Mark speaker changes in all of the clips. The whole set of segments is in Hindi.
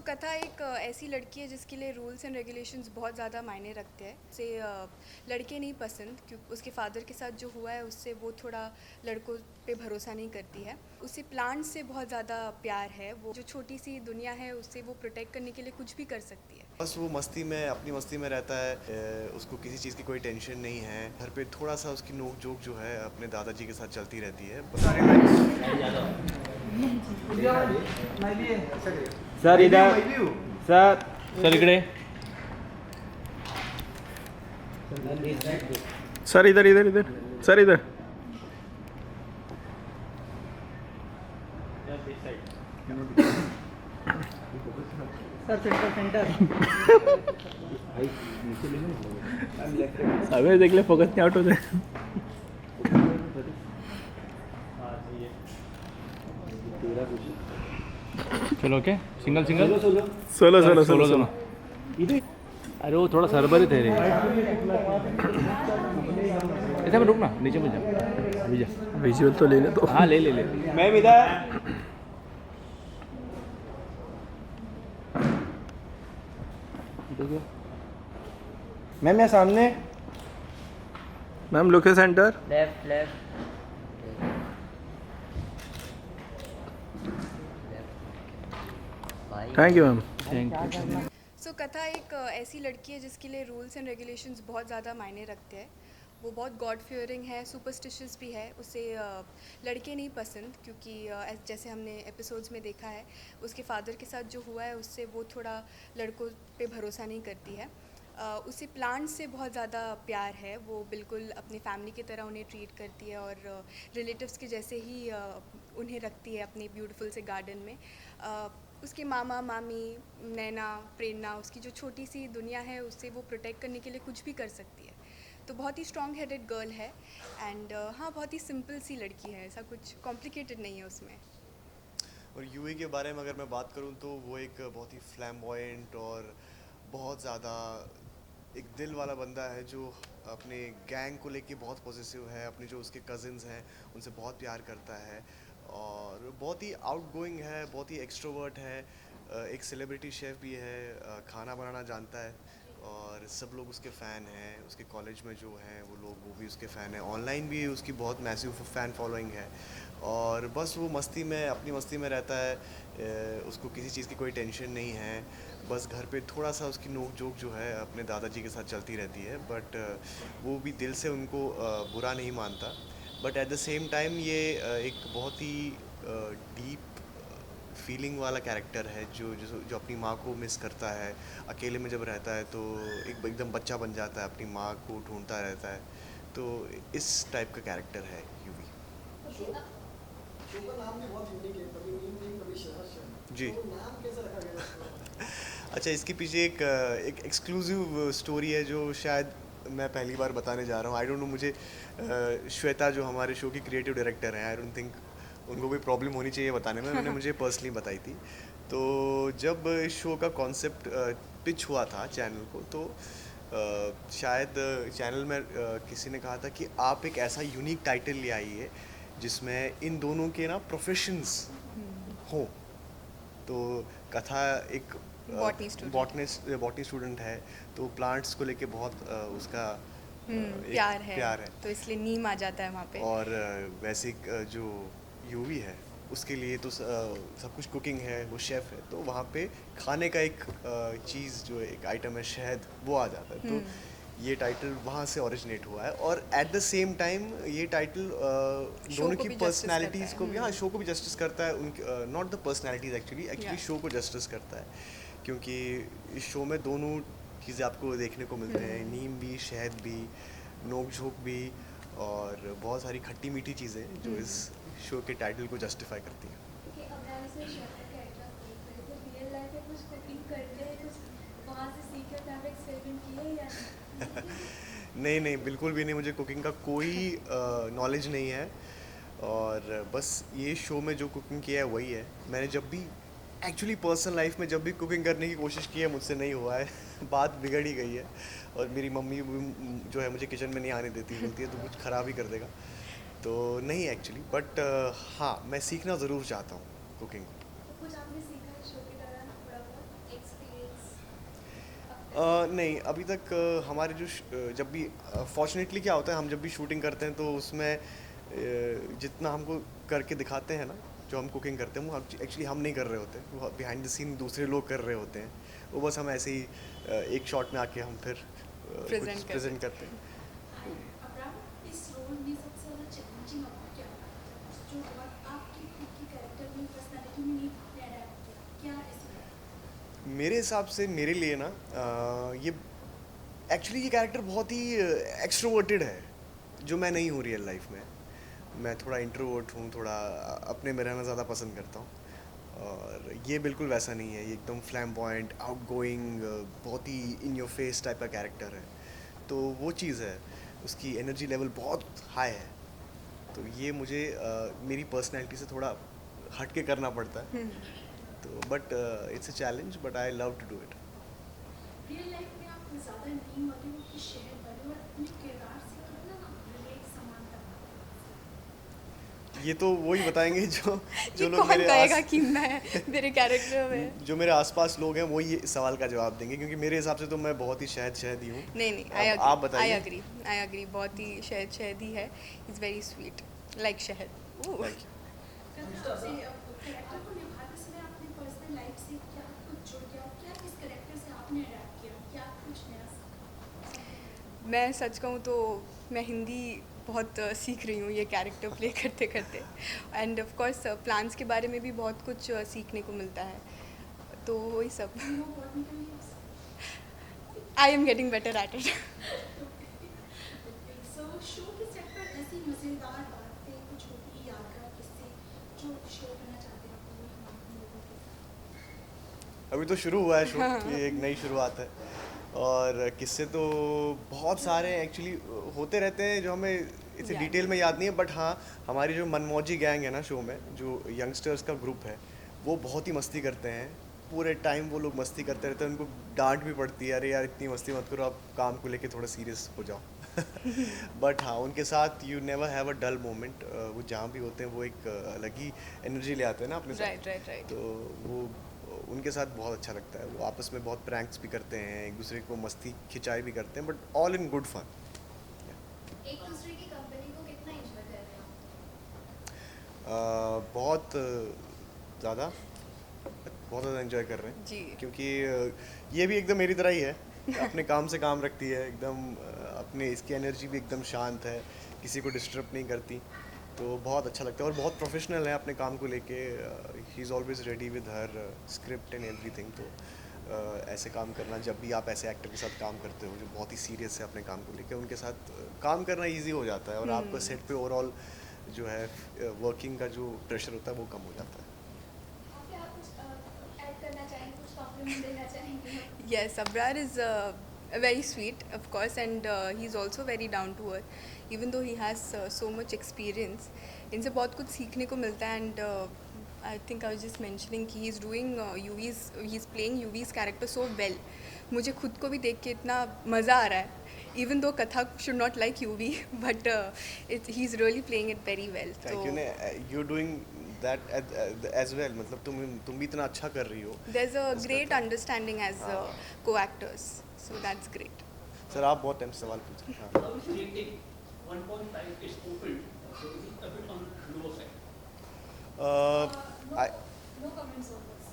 Speaker 1: कथा एक ऐसी लड़की है जिसके लिए रूल्स एंड रेगुलेशंस बहुत ज़्यादा मायने रखते हैं। उसे लड़के नहीं पसंद क्योंकि उसके फादर के साथ जो हुआ है उससे वो थोड़ा लड़कों पे भरोसा नहीं करती है। उसे प्लांट से बहुत ज़्यादा प्यार है। वो जो छोटी सी दुनिया है उससे वो प्रोटेक्ट करने के लिए कुछ भी कर सकती है।
Speaker 2: बस वो मस्ती में अपनी मस्ती में रहता है। उसको किसी चीज़ की कोई टेंशन नहीं है। घर पे थोड़ा सा उसकी नोक जोक जो है अपने दादाजी के साथ चलती रहती है।
Speaker 3: सर इधर सर सर इकडे
Speaker 4: सर इधर इधर इधर सर इधर
Speaker 5: सर सेंटर
Speaker 4: सगळे देखले फोकस नहीं आउट होते।
Speaker 3: चलो okay single single
Speaker 4: solo solo
Speaker 3: solo
Speaker 4: solo
Speaker 3: इधर अरे वो थोड़ा सरबरित है रे ऐसा में रुक ना नीचे में जा अभी जा
Speaker 4: विजुअल तो लेने दो।
Speaker 3: हाँ ले ले ले मैम इधर मैम यहाँ सामने
Speaker 4: ma'am look centre.
Speaker 5: Left
Speaker 4: thank you ma'am.
Speaker 3: Thank you
Speaker 1: so कथा एक ऐसी लड़की है जिसके लिए रूल्स एंड रेगुलेशंस बहुत ज़्यादा मायने रखते हैं। वो बहुत गॉड फियरिंग है, सुपरस्टिशियस भी है। उसे लड़के नहीं पसंद क्योंकि जैसे हमने एपिसोड्स में देखा है उसके फादर के साथ जो हुआ है उससे वो थोड़ा लड़कों पे भरोसा नहीं करती है। उसे प्लांट से बहुत ज़्यादा प्यार है। वो बिल्कुल अपनी फैमिली की तरह उन्हें ट्रीट करती है और रिलेटिव्स के जैसे ही उन्हें रखती है अपने ब्यूटीफुल से गार्डन में। उसके मामा मामी, नैना, प्रेरणा, उसकी जो छोटी सी दुनिया है उससे वो प्रोटेक्ट करने के लिए कुछ भी कर सकती है। तो बहुत ही स्ट्रॉन्ग हेडेड गर्ल है एंड हाँ बहुत ही सिंपल सी लड़की है। ऐसा कुछ कॉम्प्लिकेटेड नहीं है उसमें।
Speaker 2: और यूवी के बारे में अगर मैं बात करूं तो वो एक बहुत ही फ्लैम्बॉयंट और बहुत ज़्यादा एक दिल वाला बंदा है जो अपने गैंग को लेके बहुत पॉजिटिव है। अपने जो उसके कज़िन्स हैं उनसे बहुत प्यार करता है और बहुत ही आउटगोइंग है, बहुत ही एक्सट्रोवर्ट है। एक सेलिब्रिटी शेफ़ भी है, खाना बनाना जानता है और सब लोग उसके फ़ैन हैं। उसके कॉलेज में जो हैं वो भी उसके फ़ैन हैं। ऑनलाइन भी उसकी बहुत मैसिव फ़ैन फॉलोइंग है और बस वो मस्ती में अपनी मस्ती में रहता है। उसको किसी चीज़ की कोई टेंशन नहीं है। बस घर पे थोड़ा सा उसकी नोक जोक जो है अपने दादाजी के साथ चलती रहती है। बट वो भी दिल से उनको बुरा नहीं मानता। But at the same time ये एक बहुत ही डीप फीलिंग वाला कैरेक्टर है जो अपनी माँ को मिस करता है। अकेले में जब रहता है तो एकदम बच्चा बन जाता है, अपनी माँ को ढूंढता रहता है। तो इस टाइप का कैरेक्टर है यूवी।
Speaker 6: शो का नाम भी बहुत यूनिक है, कभी नीम नीम कभी शहर शहर।
Speaker 2: जी।
Speaker 6: तो नाम कैसे रखा गया इसका?
Speaker 2: अच्छा, इसके पीछे एक एक्सक्लूसिव स्टोरी है जो शायद मैं पहली बार बताने जा रहा हूँ। आई डोंट नो, मुझे श्वेता जो हमारे शो की क्रिएटिव डायरेक्टर हैं, आई डोंट थिंक उनको कोई प्रॉब्लम होनी चाहिए बताने में। उन्होंने मुझे पर्सनली बताई थी। तो जब शो का कॉन्सेप्ट पिच हुआ था चैनल को तो शायद चैनल में किसी ने कहा था कि आप एक ऐसा यूनिक टाइटल ले आइए जिसमें इन दोनों के ना प्रोफेशंस हों। तो कथा एक बॉटनी स्टूडेंट है तो प्लांट्स को लेके बहुत उसका एक प्यार है।
Speaker 1: तो इसलिए नीम आ जाता है वहाँ पे।
Speaker 2: और वैसे जो यूवी है उसके लिए तो सब कुछ कुकिंग है, वो शेफ़ है। तो वहाँ पे खाने का एक चीज़ जो एक आइटम है शहद, वो आ जाता है। तो ये टाइटल वहाँ से ओरिजिनेट हुआ है और एट द सेम टाइम ये टाइटल दोनों की पर्सनैलिटीज़ को भी, हाँ, शो को भी जस्टिस करता है। उनकी not the personalities actually show को जस्टिस करता है क्योंकि इस शो में दोनों चीज़ें आपको देखने को मिलते हैं। नीम भी, शहद भी, नोक झोंक भी और बहुत सारी खट्टी मीठी चीज़ें जो इस शो के टाइटल को जस्टिफाई करती हैं। नहीं नहीं, बिल्कुल भी नहीं। मुझे कुकिंग का कोई नॉलेज नहीं है और बस ये शो में जो कुकिंग किया है वही है। मैंने जब भी एक्चुअली पर्सनल लाइफ में जब भी कुकिंग करने की कोशिश की है मुझसे नहीं हुआ है। बात बिगड़ ही गई है और मेरी मम्मी जो है मुझे किचन में नहीं आने देती, बोलती है तो कुछ ख़राब ही कर देगा। तो नहीं एक्चुअली, बट हाँ, मैं सीखना ज़रूर चाहता हूँ कुकिंग।
Speaker 7: कुछ आपने सीखा है शो के दौरान थोड़ा बहुत?
Speaker 2: नहीं अभी तक हमारे जो जब भी फॉर्चुनेटली क्या होता है, हम जब भी शूटिंग करते हैं तो उसमें जितना हमको करके दिखाते हैं ना, जो हम कुकिंग करते हैं वो एक्चुअली हम नहीं कर रहे होते, वो बिहाइंड द सीन दूसरे लोग कर रहे होते हैं। वो बस हम ऐसे ही एक शॉट में आके हम फिर
Speaker 1: Present
Speaker 2: कुछ
Speaker 1: करते
Speaker 2: प्रेजेंट करते हैं।
Speaker 7: अब्राहम, इस रोल में सबसे ज़्यादा चैलेंजिंग आपको क्या लगा, जो बहुत आपकी खुद की कैरेक्टर में पर्सनालिटी में नहीं आपने अडैप्ट किया, क्या ऐसा लगा?
Speaker 2: मेरे हिसाब से मेरे लिए ना ये एक्चुअली ये कैरेक्टर बहुत ही एक्सट्रोवर्टेड है, जो मैं नहीं हूँ रियल लाइफ में। मैं थोड़ा इंट्रोवर्ट हूँ, थोड़ा अपने में रहना ज़्यादा पसंद करता हूँ, और ये बिल्कुल वैसा नहीं है। ये एकदम फ्लैम्बॉयंट, आउटगोइंग, बहुत ही इन योर फेस टाइप का कैरेक्टर है। तो वो चीज़ है, उसकी एनर्जी लेवल बहुत हाई है। तो ये मुझे मेरी पर्सनैलिटी से थोड़ा हट के करना पड़ता है। तो but it's a challenge, but I love to do it.
Speaker 7: Real life में आप ज़्यादा नीम वाले हो कि शहर वाले, और अपने किरदार से कितना रिलेट समानता
Speaker 2: ये तो वही बताएंगे जो
Speaker 1: ये
Speaker 2: लोग
Speaker 1: कौन
Speaker 2: मेरे
Speaker 1: कहेगा कि मैं मेरे कैरेक्टर में
Speaker 2: जो मेरे आसपास लोग हैं वो ये इस सवाल का जवाब देंगे, क्योंकि मेरे हिसाब से तो मैं बहुत ही शहद ही हूँ।
Speaker 1: नहीं नहीं,
Speaker 2: अब आप बताइए।
Speaker 1: आई एग्री, बहुत ही शहद ही है। इज़ वेरी स्वीट लाइक शहद।
Speaker 2: Thank you.
Speaker 7: कैरेक्टर को निभाते समय अपनी पर्सनल लाइफ से क्या कुछ जुड़ गया, क्या इस कैरेक्टर से आपने अडैप्ट किया, क्या कुछ नया?
Speaker 1: मैं सच कहूँ तो मैं हिंदी बहुत सीख रही हूँ ये कैरेक्टर प्ले करते करते, एंड ऑफ कोर्स प्लान्स के बारे में भी बहुत कुछ सीखने को मिलता है, तो वही सब। I am getting better at it.
Speaker 7: So show के सेट पर ऐसी मज़ेदार बातें कुछ होती, यादगार किस्से जो शेयर करना चाहते हैं अपने हम लोगों के साथ?
Speaker 2: अभी तो शुरू हुआ है शो, ये एक नई शुरुआत है, और किस्से तो बहुत सारे एक्चुअली होते रहते हैं जो हमें इसे
Speaker 1: Yeah.
Speaker 2: डिटेल में याद नहीं है। बट हाँ, हमारी जो मनमौजी गैंग है ना शो में, जो यंगस्टर्स का ग्रुप है, वो बहुत ही मस्ती करते हैं। पूरे टाइम वो लोग मस्ती करते रहते हैं, उनको डांट भी पड़ती है, अरे यार इतनी मस्ती मत करो, आप काम को लेके थोड़ा सीरियस हो जाओ। बट हाँ, उनके साथ you never have a dull moment. वो जहाँ भी होते हैं वो एक अलग ही एनर्जी ले आते हैं ना अपने साथ।
Speaker 1: राइट।
Speaker 2: तो वो उनके साथ बहुत अच्छा लगता है। वो आपस में बहुत प्रैंक्स भी करते हैं, एक दूसरे को मस्ती खिंचाई भी करते हैं, but all in good fun.
Speaker 7: एक दूसरे की कंपनी को कितना एंजॉय कर रहे हैं?
Speaker 2: बहुत ज़्यादा एंजॉय कर रहे हैं
Speaker 1: जी।
Speaker 2: क्योंकि ये भी एकदम मेरी तरह ही है। अपने काम से काम रखती है एकदम, अपने इसकी एनर्जी भी एकदम शांत है, किसी को डिस्टर्ब नहीं करती। तो बहुत अच्छा लगता है, और बहुत प्रोफेशनल है अपने काम को लेके। He is always ready with her script and everything. तो ऐसे काम करना, जब भी आप ऐसे एक्टर के साथ काम करते हो जो बहुत ही सीरियस है अपने काम को लेके, उनके साथ काम करना इजी हो जाता है, और आपका सेट पे ओवरऑल जो है वर्किंग का जो प्रेशर होता है वो कम हो जाता है।
Speaker 7: आप क्या कुछ ऐड करना चाहेंगे, कुछ कॉम्प्लीमेंट देना चाहेंगे?
Speaker 1: Yes, Abrar is very sweet, of course, and he's also very down to earth. Even though he has so much experience, इनसे बहुत कुछ सीखने को मिलता है. And I think I was just mentioning कि he's doing he's playing UV's character so well. मुझे खुद को भी देख के इतना मज़ा आ रहा है. Even though Kathak should not like UV, but he's really playing it very well.
Speaker 2: Thank you. You're doing that as well. मतलब तुम भी इतना अच्छा कर रही हो.
Speaker 1: There's a great understanding as co-actors, so that's great.
Speaker 2: Sir आप बहुत टाइम से सवाल पूछ रहे हैं.
Speaker 8: How is rating? 1.5 is open, so it is a bit on the lower side.
Speaker 7: No comments on this.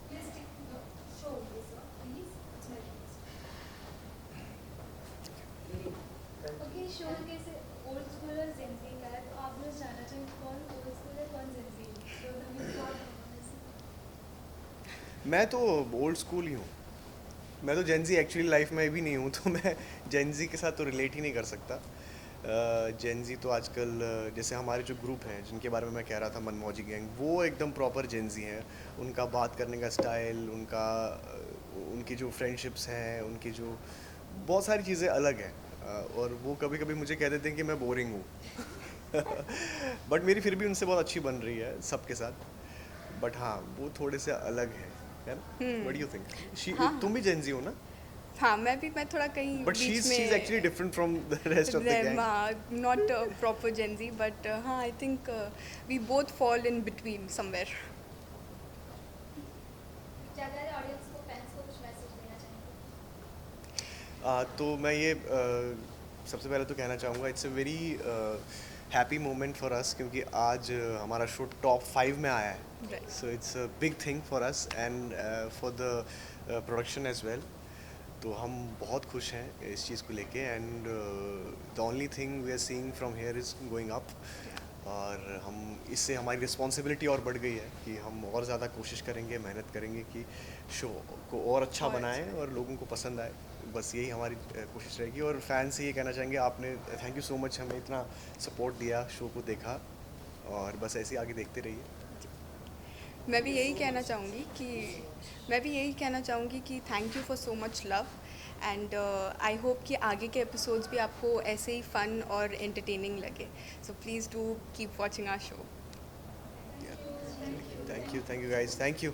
Speaker 7: Please stick to the show, sir. Please, it's my request.
Speaker 9: Okay, show कैसे ओल्ड स्कूल और जेनजी का है, तो आप लोग जानना चाहेंगे कौन ओल्ड स्कूल है कौन जेनजी है? तो हमें
Speaker 2: मैं तो ओल्ड स्कूल ही हूँ. मैं तो जेनजी एक्चुअली लाइफ में भी नहीं हूँ, तो मैं जेनजी के साथ तो रिलेट ही नहीं कर सकता. जेनजी तो आजकल जैसे हमारे जो ग्रुप हैं जिनके बारे में मैं कह रहा था, मनमौजी गैंग, वो एकदम प्रॉपर जेनजी हैं. उनका बात करने का स्टाइल, उनकी जो फ्रेंडशिप्स हैं, उनकी जो बहुत सारी चीज़ें अलग हैं. और वो कभी कभी मुझे कह देते हैं कि मैं बोरिंग हूँ. बट मेरी फिर भी उनसे बहुत अच्छी बन रही है सबके साथ. बट हाँ, वो थोड़े से अलग हैं, है ना? What do you think? तुम भी जेनजी हो ना?
Speaker 1: हाँ, मैं थोड़ा कहीं
Speaker 2: But she's actually different from the rest of the gang.
Speaker 1: Not proper Gen Z, but हाँ, I think we both fall in between somewhere.
Speaker 9: ज़्यादा ऑडियंस को, फैंस को कुछ मैसेज देना चाहेंगे?
Speaker 2: तो मैं ये सबसे पहले तो कहना चाहूँगा it's a very happy moment for us, क्योंकि आज हमारा शो टॉप 5 में आया है.
Speaker 1: Right.
Speaker 2: So it's a big thing for us and for the production as well. तो हम बहुत खुश हैं इस चीज़ को लेके and the only thing we are seeing from here is going up. और हम इससे हमारी रिस्पॉन्सिबिलिटी और बढ़ गई है कि हम और ज़्यादा कोशिश करेंगे, मेहनत करेंगे कि शो को और अच्छा बनाएं और लोगों को पसंद आए. बस यही हमारी कोशिश रहेगी. और फैन से ये कहना चाहेंगे, आपने थैंक यू सो मच हमें इतना सपोर्ट दिया, शो को देखा, और बस ऐसे ही आगे देखते रहिए.
Speaker 1: मैं भी यही कहना चाहूँगी कि thank you for so much love and I hope कि आगे के एपिसोड्स भी आपको ऐसे ही फन और एंटरटेनिंग लगे. So please do keep watching our show.
Speaker 2: Thank you guys, thank you.